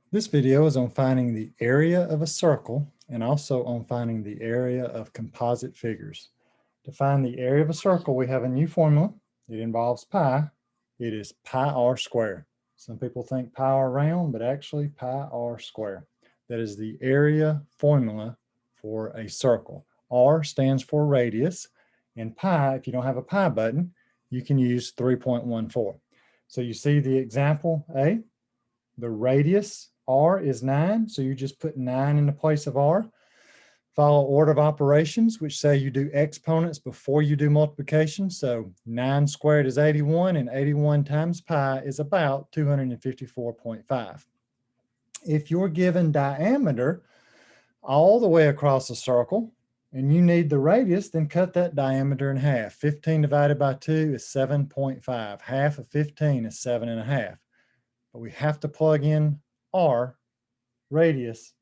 This video is on finding the area of a circle and also on finding the area of composite figures. To find the area of a circle, we have a new formula. It involves pi. It is pi r squared. Some people think pi r round, but actually pi r squared. That is the area formula for a circle. R stands for radius, and pi, if you don't have a pi button, you can use 3.14. So you see the example A, the radius r is 9, so you just put 9 in the place of r. Follow order of operations, which say you do exponents before you do multiplication. So 9 squared is 81, and 81 times pi is about 254.5. If you're given diameter all the way across a circle, and you need the radius, then cut that diameter in half. 15 divided by 2 is 7.5. Half of 15 is 7.5. But we have to plug in r, radius.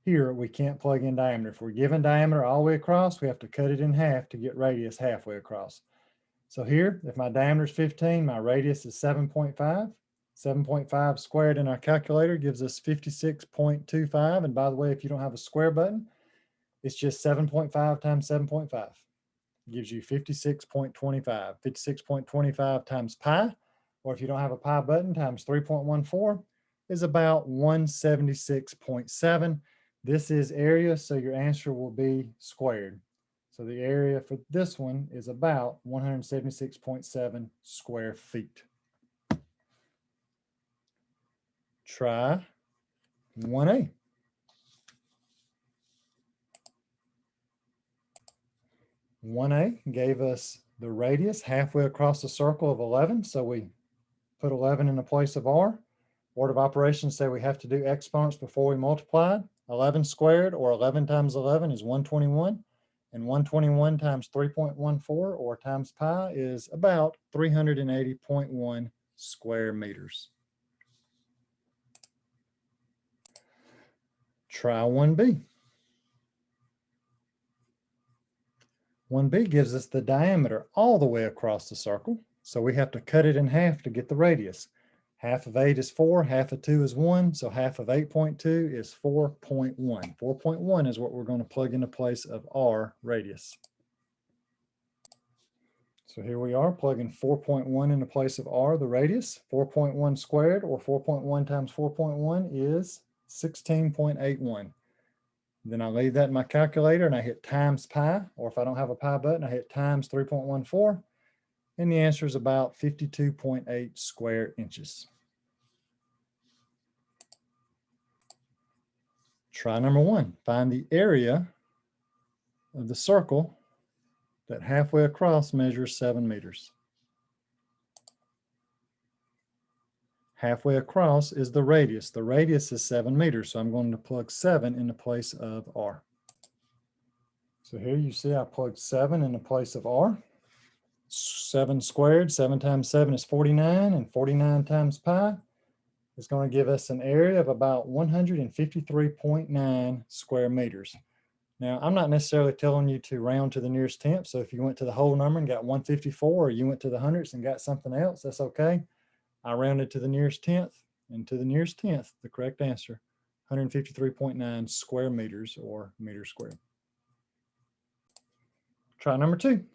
Here, we can't plug in diameter. If we're given diameter all the way across, we have to cut it in half to get radius halfway across. So here, if my diameter is 15, my radius is 7.5. 7.5 squared in our calculator gives us 56.25. And by the way, if you don't have a square button, it's just 7.5 times 7.5. It gives you 56.25. 56.25 times pi, or if you don't have a pi button, times 3.14 is about 176.7. This is area, so your answer will be squared. So the area for this one is about 176.7 square feet. Try 1A. 1A gave us the radius halfway across the circle of 11, so we put 11 in the place of r. Order of operations say we have to do exponents before we multiply. 11 squared, or 11 times 11, is 121, and 121 times 3.14, or times pi, is about 380.1 square meters. Try 1B. 1B gives us the diameter all the way across the circle, so we have to cut it in half to get the radius. Half of 8 is 4, half of 2 is 1, so half of 8.2 is 4.1. 4.1 is what we're going to plug into place of r, radius. So here we are plugging 4.1 into place of r, the radius. 4.1 squared, or 4.1 times 4.1, is 16.81. Then I leave that in my calculator and I hit times pi, or if I don't have a pi button, I hit times 3.14, and the answer is about 52.8 square inches. Try number 1. Find the area of the circle that halfway across measures 7 meters. Halfway across is the radius. The radius is 7 meters, so I'm going to plug 7 in the place of r. So here you see I plugged 7 in the place of r. 7 squared, 7 times 7 is 49, and 49 times pi is going to give us an area of about 153.9 square meters. Now, I'm not necessarily telling you to round to the nearest tenth, so if you went to the whole number and got 154, or you went to the hundredths and got something else, that's okay. I rounded to the nearest tenth, and to the nearest tenth, the correct answer, 153.9 square meters, or meters squared. Try number 2.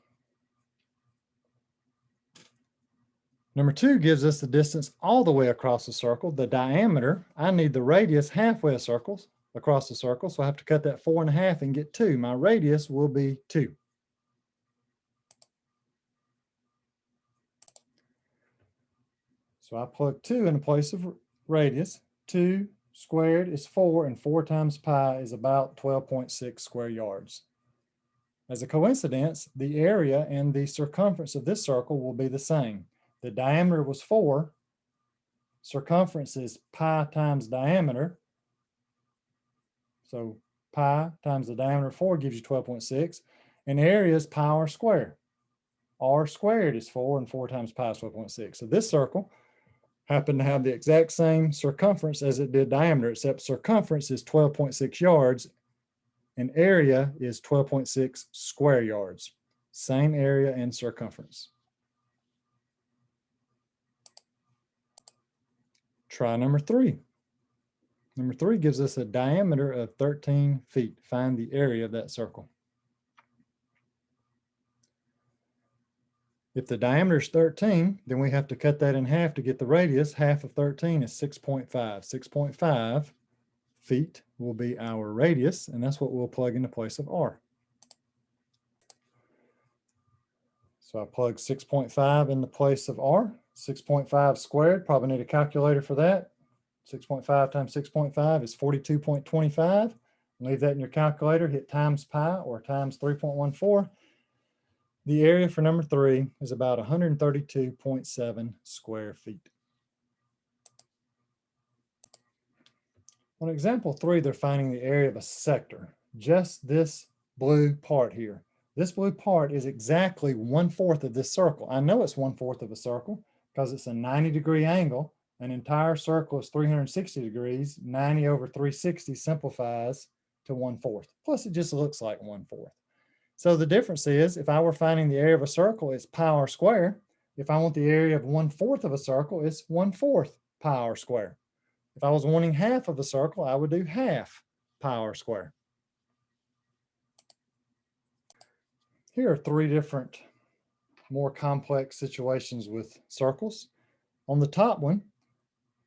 Number 2 gives us the distance all the way across the circle, the diameter. I need the radius halfway across the circle, so I have to cut that 4 1/2 and get 2. My radius will be 2. So I plug 2 in the place of radius. 2 squared is 4, and 4 times pi is about 12.6 square yards. As a coincidence, the area and the circumference of this circle will be the same. The diameter was 4, circumference is pi times diameter. So pi times the diameter of 4 gives you 12.6, and area is pi r squared. R squared is 4, and 4 times pi is 12.6. So this circle happened to have the exact same circumference as it did diameter, except circumference is 12.6 yards, and area is 12.6 square yards. Same area and circumference. Try number 3. Number 3 gives us a diameter of 13 feet. Find the area of that circle. If the diameter is 13, then we have to cut that in half to get the radius. Half of 13 is 6.5. 6.5 feet will be our radius, and that's what we'll plug into place of r. So I plug 6.5 in the place of r. 6.5 squared, probably need a calculator for that. 6.5 times 6.5 is 42.25. Leave that in your calculator, hit times pi or times 3.14. The area for number 3 is about 132.7 square feet. On example 3, they're finding the area of a sector, just this blue part here. This blue part is exactly 1/4 of this circle. I know it's 1/4 of a circle because it's a 90-degree angle. An entire circle is 360 degrees. 90 over 360 simplifies to 1/4. Plus, it just looks like 1/4. So the difference is, if I were finding the area of a circle, it's pi r squared. If I want the area of 1/4 of a circle, it's 1/4 pi r squared. If I was wanting half of a circle, I would do half pi r squared. Here are 3 different, more complex situations with circles. On the top one,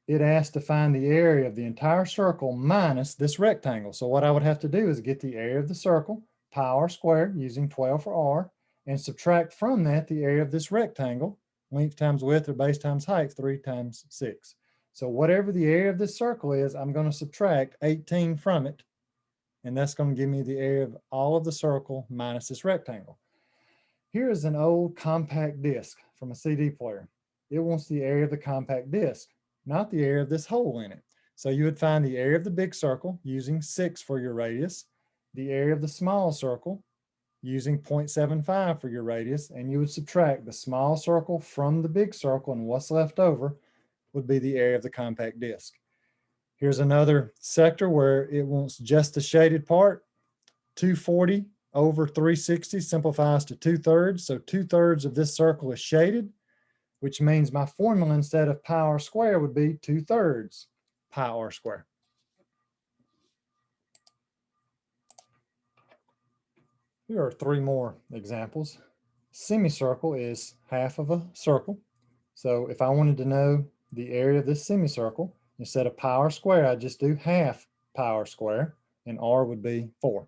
it asks to find the area of the entire circle minus this rectangle. So what I would have to do is get the area of the circle, pi r squared, using 12 for r, and subtract from that the area of this rectangle, length times width or base times height, 3 times 6. So whatever the area of this circle is, I'm going to subtract 18 from it, and that's going to give me the area of all of the circle minus this rectangle. Here is an old compact disc from a CD player. It wants the area of the compact disc, not the area of this hole in it. So you would find the area of the big circle using 6 for your radius, the area of the small circle using 0.75 for your radius, and you would subtract the small circle from the big circle, and what's left over would be the area of the compact disc. Here's another sector where it wants just the shaded part. 240 over 360 simplifies to 2/3. So 2/3 of this circle is shaded, which means my formula instead of pi r squared would be 2/3 pi r squared. Here are 3 more examples. Semicircle is half of a circle. So if I wanted to know the area of this semicircle, instead of pi r squared, I just do half pi r squared, and r would be 4.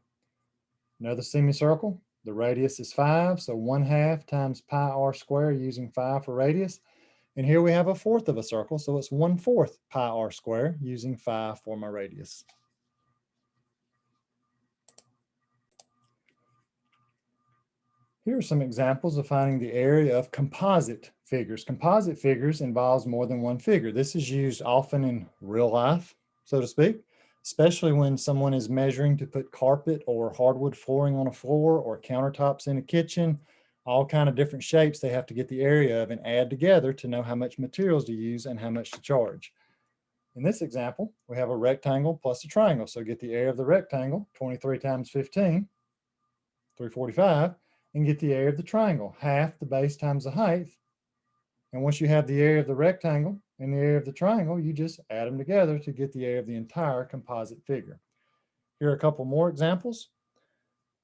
Another semicircle, the radius is 5, so 1/2 times pi r squared using 5 for radius. And here we have 1/4 of a circle, so it's 1/4 pi r squared using 5 for my radius. Here are some examples of finding the area of composite figures. Composite figures involves more than one figure. This is used often in real life, so to speak, especially when someone is measuring to put carpet or hardwood flooring on a floor or countertops in a kitchen, all kind of different shapes they have to get the area of and add together to know how much materials to use and how much to charge. In this example, we have a rectangle plus a triangle. So get the area of the rectangle, 23 times 15, 345, and get the area of the triangle, half the base times the height. And once you have the area of the rectangle and the area of the triangle, you just add them together to get the area of the entire composite figure. Here are a couple more examples.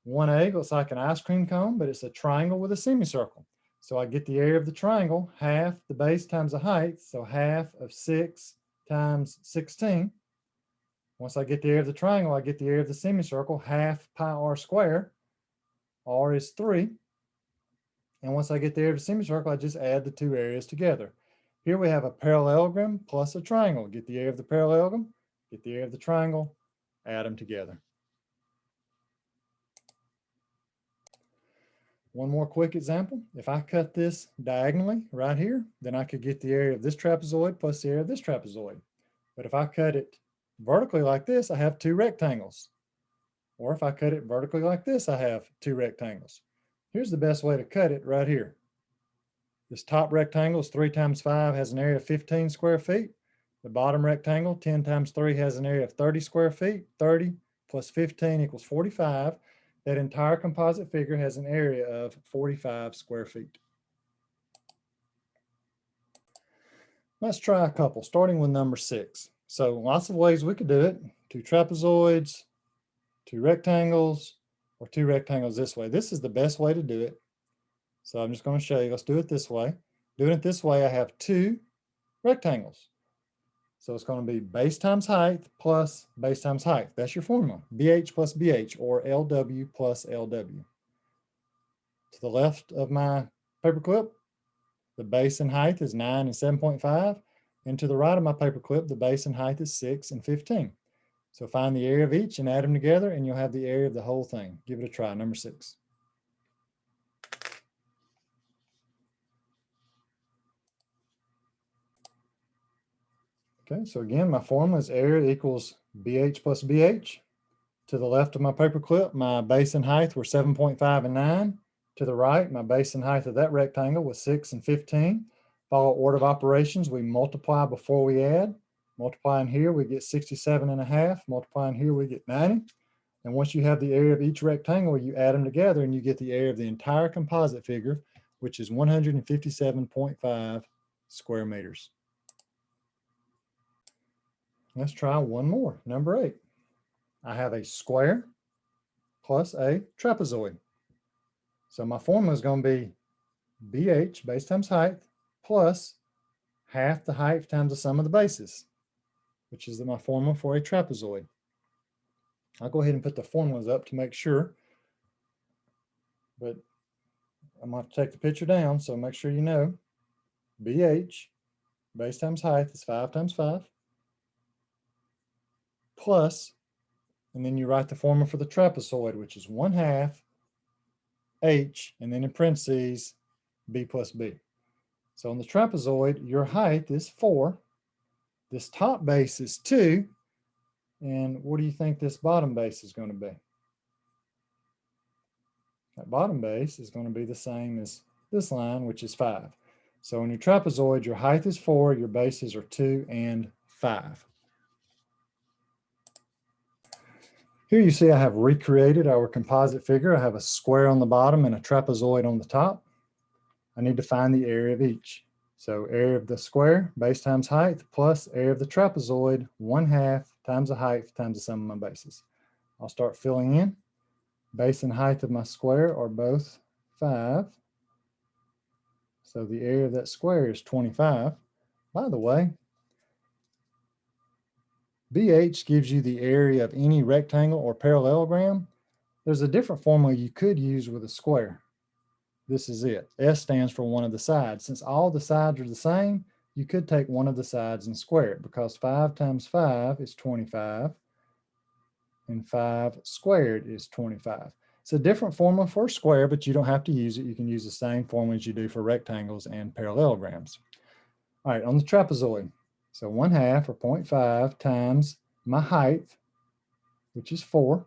1A looks like an ice cream cone, but it's a triangle with a semicircle. So I get the area of the triangle, half the base times the height, so half of 6 times 16. Once I get the area of the triangle, I get the area of the semicircle, half pi r squared. R is 3. And once I get the area of the semicircle, I just add the 2 areas together. Here we have a parallelogram plus a triangle. Get the area of the parallelogram, get the area of the triangle, add them together. One more quick example. If I cut this diagonally right here, then I could get the area of this trapezoid plus the area of this trapezoid. But if I cut it vertically like this, I have 2 rectangles. Or if I cut it vertically like this, I have 2 rectangles. Here's the best way to cut it right here. This top rectangle is 3 times 5, has an area of 15 square feet. The bottom rectangle, 10 times 3, has an area of 30 square feet. 30 plus 15 equals 45. That entire composite figure has an area of 45 square feet. Let's try a couple, starting with number 6. So lots of ways we could do it. 2 trapezoids, 2 rectangles, or 2 rectangles this way. This is the best way to do it. So I'm just going to show you. Let's do it this way. Doing it this way, I have 2 rectangles. So it's going to be base times height plus base times height. That's your formula. BH plus BH, or LW plus LW. To the left of my paperclip, the base and height is 9 and 7.5. And to the right of my paperclip, the base and height is 6 and 15. So find the area of each and add them together, and you'll have the area of the whole thing. Give it a try, number 6. Okay, so again, my formula is area equals BH plus BH. To the left of my paperclip, my base and height were 7.5 and 9. To the right, my base and height of that rectangle was 6 and 15. Follow order of operations. We multiply before we add. Multiplying here, we get 67.5. Multiplying here, we get 90. And once you have the area of each rectangle, you add them together and you get the area of the entire composite figure, which is 157.5 square meters. Let's try one more, number 8. I have a square plus a trapezoid. So my formula is going to be BH, base times height, plus half the height times the sum of the bases, which is my formula for a trapezoid. I'll go ahead and put the formulas up to make sure, but I'm going to take the picture down, so make sure you know. BH, base times height, is 5 times 5, plus, and then you write the formula for the trapezoid, which is 1/2 H, and then in parentheses, B plus B. So on the trapezoid, your height is 4. This top base is 2. And what do you think this bottom base is going to be? That bottom base is going to be the same as this line, which is 5. So on your trapezoid, your height is 4, your bases are 2 and 5. Here you see I have recreated our composite figure. I have a square on the bottom and a trapezoid on the top. I need to find the area of each. So area of the square, base times height, plus area of the trapezoid, 1/2 times the height times the sum of my bases. I'll start filling in. Base and height of my square are both 5. So the area of that square is 25. By the way, BH gives you the area of any rectangle or parallelogram. There's a different formula you could use with a square. This is it. S stands for one of the sides. Since all the sides are the same, you could take one of the sides and square it, because 5 times 5 is 25, and 5 squared is 25. It's a different formula for a square, but you don't have to use it. You can use the same formula as you do for rectangles and parallelograms. All right, on the trapezoid, so 1/2 or 0.5 times my height, which is 4,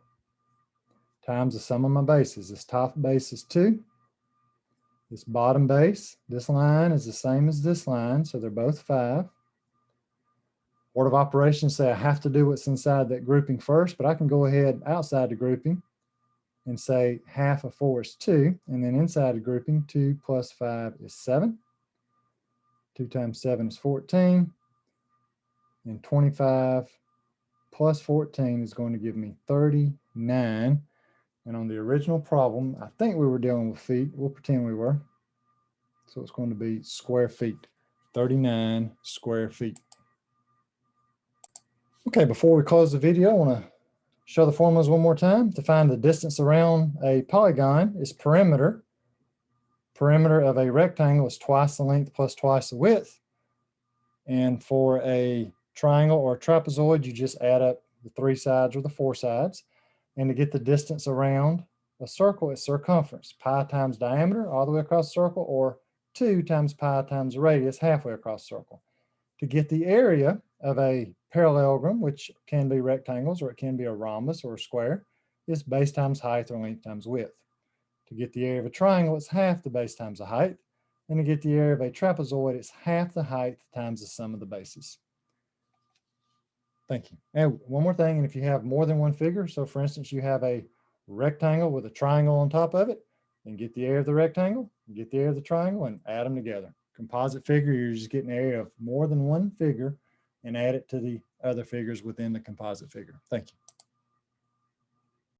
times the sum of my bases. This top base is 2. This bottom base, this line is the same as this line, so they're both 5. Order of operations say I have to do what's inside that grouping first, but I can go ahead outside the grouping and say 1/2 of 4 is 2, and then inside the grouping, 2 plus 5 is 7. 2 times 7 is 14, and 25 plus 14 is going to give me 39. And on the original problem, I think we were dealing with feet. We'll pretend we were. So it's going to be square feet, 39 square feet. Okay, before we close the video, I want to show the formulas one more time. To find the distance around a polygon is perimeter. Perimeter of a rectangle is twice the length plus twice the width. And for a triangle or a trapezoid, you just add up the 3 sides or the 4 sides. And to get the distance around a circle, it's circumference. Pi times diameter all the way across the circle, or 2 times pi times the radius halfway across the circle. To get the area of a parallelogram, which can be rectangles or it can be a rhombus or a square, is base times height or length times width. To get the area of a triangle, it's half the base times the height. And to get the area of a trapezoid, it's half the height times the sum of the bases. Thank you. And one more thing, and if you have more than one figure, so for instance, you have a rectangle with a triangle on top of it, then get the area of the rectangle, get the area of the triangle, and add them together. Composite figure, you're just getting the area of more than one figure and add it to the other figures within the composite figure. Thank you.